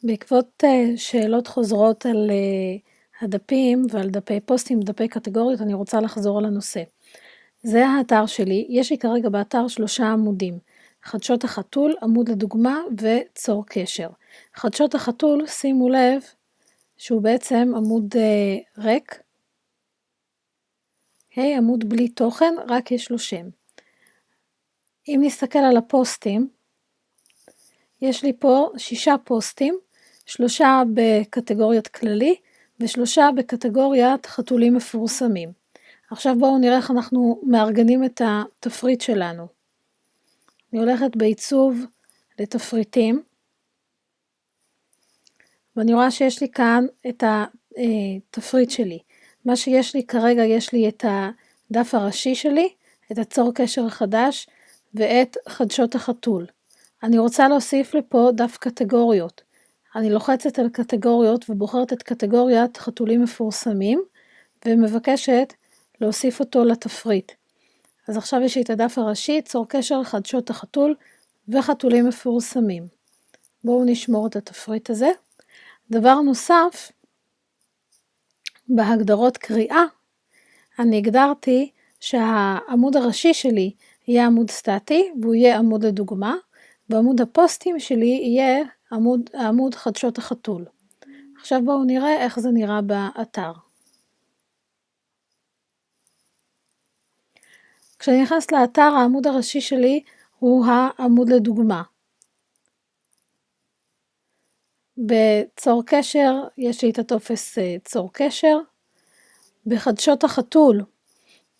בעקבות שאלות חוזרות על הדפים ועל דפי פוסטים, דפי קטגוריות, אני רוצה לחזור על הנושא. זה האתר שלי, יש לי כרגע באתר 3 עמודים, חדשות החתול, עמוד לדוגמה וצור קשר. חדשות החתול, שימו לב שהוא בעצם עמוד ריק, עמוד בלי תוכן, רק יש לו שם. אם נסתכל על הפוסטים, יש לי פה 6 פוסטים, 3 בקטגוריית כללי ו3 בקטגוריית חתולים מפורסמים. עכשיו בואו נראה איך אנחנו מארגנים את התפריט שלנו. אני הולכת בעיצוב לתפריטים, ואני רואה שיש לי כאן את התפריט שלי. מה שיש לי כרגע, יש לי את הדף הראשי שלי, את הצור קשר החדש ואת חדשות החתול. אני רוצה להוסיף לפה דף קטגוריות. אני לוחצת על קטגוריות ובוחרת את קטגוריית חתולים מפורסמים, ומבקשת להוסיף אותו לתפריט. אז עכשיו יש לי את הדף הראשי, צור קשר, חדשות החתול וחתולים מפורסמים. בואו נשמור את התפריט הזה. דבר נוסף, בהגדרות קריאה, אני הגדרתי שהעמוד הראשי שלי יהיה עמוד סטטי, והוא יהיה עמוד לדוגמה, בעמוד הפוסטים שלי יהיה עמוד חדשות החתול. עכשיו בואו נראה איך זה נראה באתר. כשאני נכנס לאתר, העמוד הראשי שלי הוא העמוד לדוגמה. בצור קשר יש לי את הטופס צור קשר. בחדשות החתול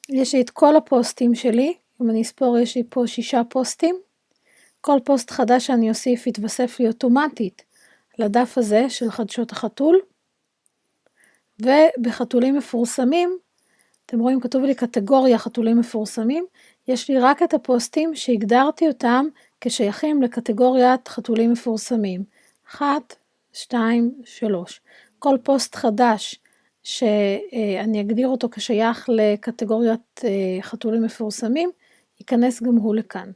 יש לי את כל הפוסטים שלי, אם אני אספור יש לי פה 6 פוסטים. כל פוסט חדש שאני אוסיף יתווסף לי אוטומטית לדף הזה של חדשות החתול. ובחתולים מפורסמים, אתם רואים כתוב לי קטגוריה חתולים מפורסמים, יש לי רק את הפוסטים שהגדרתי אותם כשייכים לקטגוריית חתולים מפורסמים. 1, 2, 3. כל פוסט חדש שאני אגדיר אותו כשייך לקטגוריית חתולים מפורסמים, ייכנס גם הוא לכאן.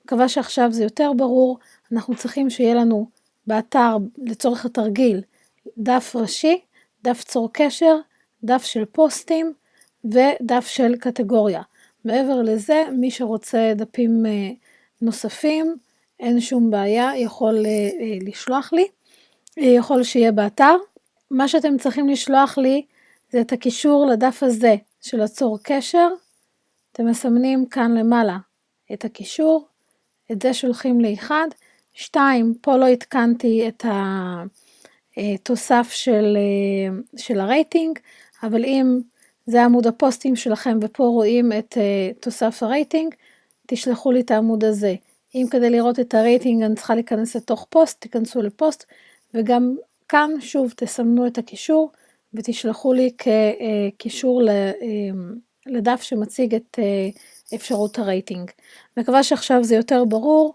מקווה שעכשיו זה יותר ברור, אנחנו צריכים שיהיה לנו באתר לצורך התרגיל דף ראשי, דף צור קשר, דף של פוסטים ודף של קטגוריה. מעבר לזה, מי שרוצה דפים נוספים, אין שום בעיה, יכול לשלוח לי, יכול שיהיה באתר. מה שאתם צריכים לשלוח לי זה את הקישור לדף הזה של הצור קשר, אתם מסמנים כאן למעלה את הקישור, את זה שולחים לי 1, 2, פה לא התקנתי את התוסף של הרייטינג, אבל אם זה עמוד הפוסטים שלכם ופה רואים את תוסף הרייטינג, תשלחו לי את העמוד הזה. אם כדי לראות את הרייטינג אני צריכה להיכנס לתוך פוסט, תיכנסו לפוסט, וגם כאן שוב תסמנו את הקישור ותשלחו לי כקישור לדף שמציג את אפשרות הרייטינג. מקווה שעכשיו זה יותר ברור.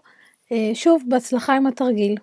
שוב, בהצלחה עם התרגיל.